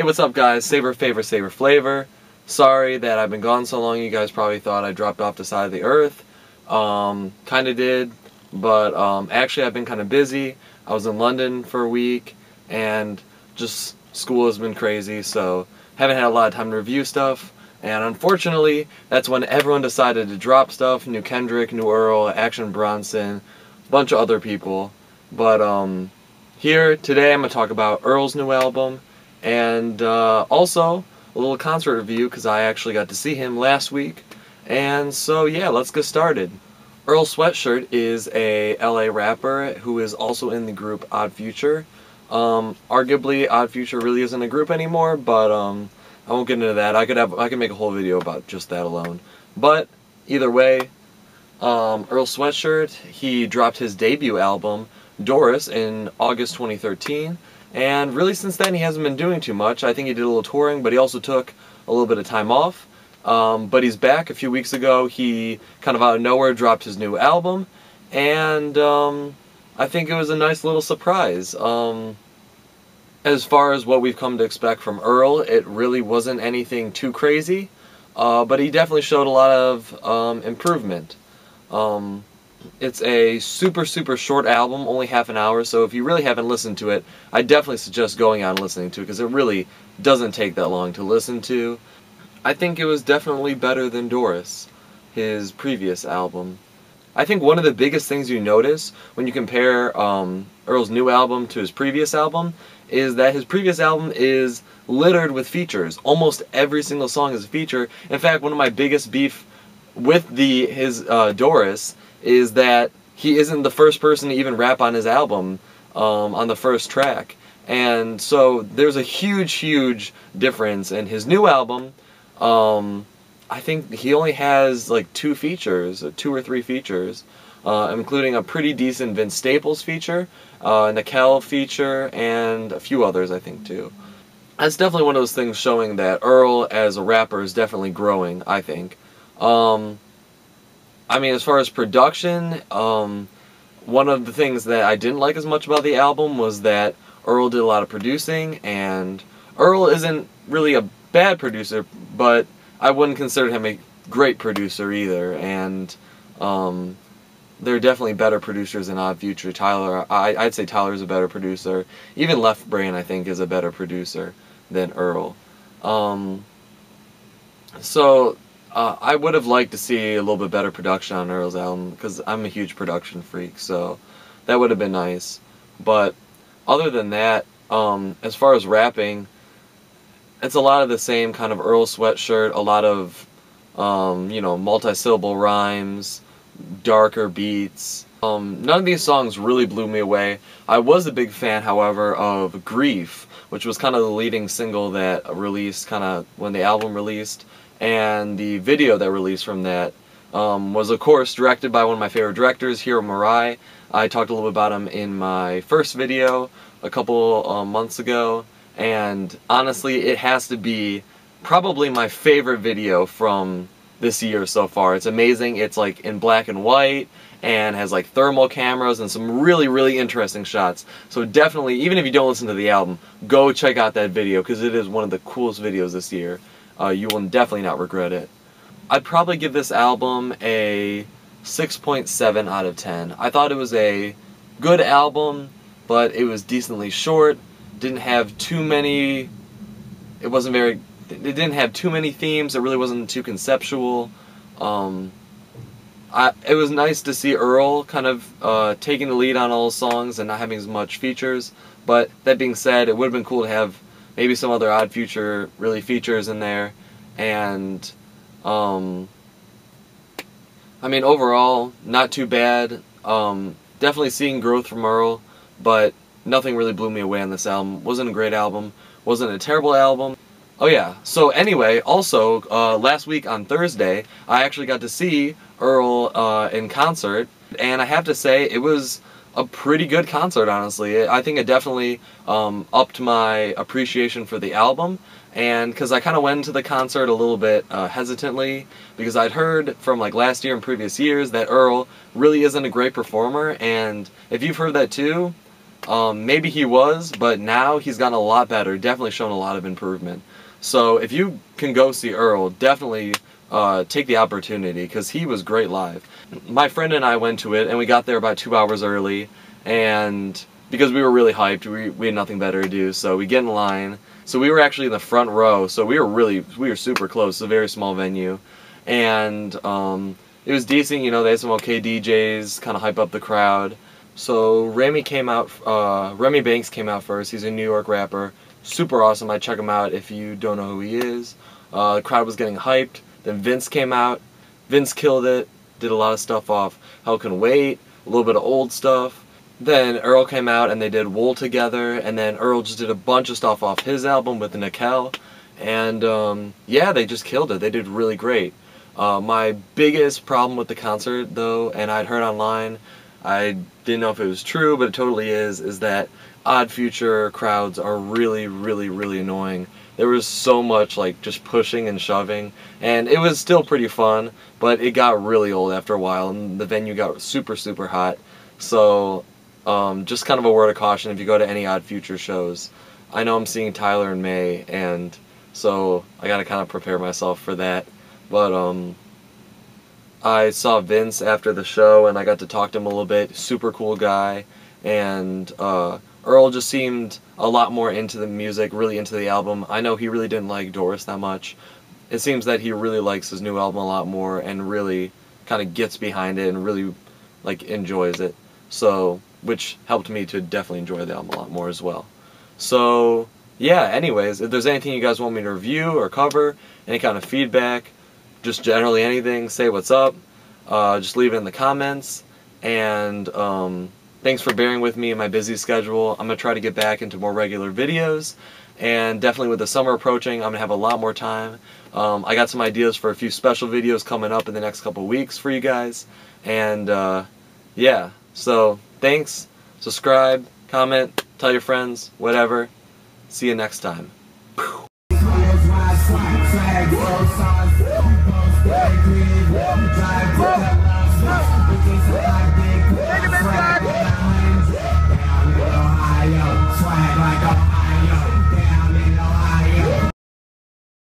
Hey, what's up guys? Savor, Favor, Savor, Flavor. Sorry that I've been gone so long. You guys probably thought I dropped off the side of the earth. Kinda did, but actually I've been kinda busy. I was in London for a week, and just school has been crazy, so haven't had a lot of time to review stuff. And unfortunately, that's when everyone decided to drop stuff. New Kendrick, new Earl, Action Bronson, a bunch of other people. But here, today I'm going to talk about Earl's new album, and also a little concert review, because I actually got to see him last week. And so yeah, let's get started. Earl Sweatshirt is a LA rapper who is also in the group Odd Future. Arguably, Odd Future really isn't a group anymore, but I won't get into that. I could make a whole video about just that alone. But either way, Earl Sweatshirt, he dropped his debut album, Doris, in August 2013. And really since then he hasn't been doing too much. I think he did a little touring, but he also took a little bit of time off. But he's back. A few weeks ago he kind of out of nowhere dropped his new album. And I think it was a nice little surprise. As far as what we've come to expect from Earl, it really wasn't anything too crazy, but he definitely showed a lot of improvement. It's a super short album, only half an hour, so if you really haven't listened to it, I definitely suggest going out and listening to it, because it really doesn't take that long to listen to. I think it was definitely better than Doris, his previous album. I think one of the biggest things you notice when you compare Earl's new album to his previous album is that his previous album is littered with features. Almost every single song is a feature. In fact, one of my biggest beef with his Doris is that he isn't the first person to even rap on his album on the first track. And so there's a huge difference in his new album. I think he only has like 2 or 3 features, including a pretty decent Vince Staples feature, a Nickel feature, and a few others I think too. That's definitely one of those things showing that Earl as a rapper is definitely growing, I think. I mean, as far as production, one of the things that I didn't like as much about the album was that Earl did a lot of producing, and Earl isn't really a bad producer, but I wouldn't consider him a great producer either, and there are definitely better producers than Odd Future. I'd say Tyler's a better producer. Even Left Brain, I think, is a better producer than Earl. I would have liked to see a little bit better production on Earl's album, because I'm a huge production freak, so that would have been nice. But other than that, as far as rapping, it's a lot of the same kind of Earl Sweatshirt, a lot of, you know, multi-syllable rhymes, darker beats. None of these songs really blew me away. I was a big fan, however, of Grief, which was kind of the leading single that released kind of when the album released, and the video that released from that was, of course, directed by one of my favorite directors, Hiro Murai. I talked a little bit about him in my first video a couple months ago. And honestly, it has to be probably my favorite video from this year so far. It's amazing. It's like in black and white and has like thermal cameras and some really interesting shots. So definitely, even if you don't listen to the album, go check out that video, because it is one of the coolest videos this year. You will definitely not regret it. I'd probably give this album a 6.7 out of 10. I thought it was a good album, but it was decently short. Didn't have too many, it didn't have too many themes, it really wasn't too conceptual. It was nice to see Earl kind of taking the lead on all the songs and not having as much features, but that being said, it would have been cool to have maybe some other Odd Future features in there. And I mean, overall, not too bad. Definitely seeing growth from Earl, but nothing really blew me away on this album. Wasn't a great album. Wasn't a terrible album. Oh yeah, so anyway, also, last week on Thursday, I actually got to see Earl in concert, and I have to say, it was a pretty good concert, honestly. I think it definitely upped my appreciation for the album, and because I kind of went into the concert a little bit hesitantly, because I'd heard from like last year and previous years that Earl really isn't a great performer, and if you've heard that too, Maybe he was, but now he's gotten a lot better, definitely shown a lot of improvement. So if you can go see Earl, definitely take the opportunity, because he was great live. My friend and I went to it, and we got there about 2 hours early, and because we were really hyped, we had nothing better to do, so we get in line. So we were actually in the front row, so we were super close. It's a very small venue, and it was decent. You know, they had some okay DJs, kind of hype up the crowd. So Remy Banks came out first. He's a New York rapper, super awesome. I'd check him out if you don't know who he is. The crowd was getting hyped. Then Vince came out. Vince killed it. Did a lot of stuff off Hell Can Wait, a little bit of old stuff. Then Earl came out and they did Wool together, and then Earl just did a bunch of stuff off his album with Nickel, and yeah, they just killed it. They did really great. My biggest problem with the concert, though, and I'd heard online, I didn't know if it was true, but it totally is that Odd Future crowds are really, really, really annoying. There was so much like just pushing and shoving, and it was still pretty fun, but it got really old after a while, and the venue got super, super hot. So just kind of a word of caution if you go to any Odd Future shows. I know I'm seeing Tyler in May, and so I gotta kind of prepare myself for that. But I saw Vince after the show, and I got to talk to him a little bit. Super cool guy, and Earl just seemed a lot more into the music, really into the album. I know he really didn't like Doris that much. It seems that he really likes his new album a lot more, and really kind of gets behind it and really like enjoys it. So, which helped me to definitely enjoy the album a lot more as well. So yeah, anyways, if there's anything you guys want me to review or cover, any kind of feedback, just generally anything, say what's up. Just leave it in the comments. And thanks for bearing with me in my busy schedule. I'm going to try to get back into more regular videos. And definitely with the summer approaching, I'm going to have a lot more time. I got some ideas for a few special videos coming up in the next couple weeks for you guys. And yeah, so thanks. Subscribe, comment, tell your friends, whatever. See you next time.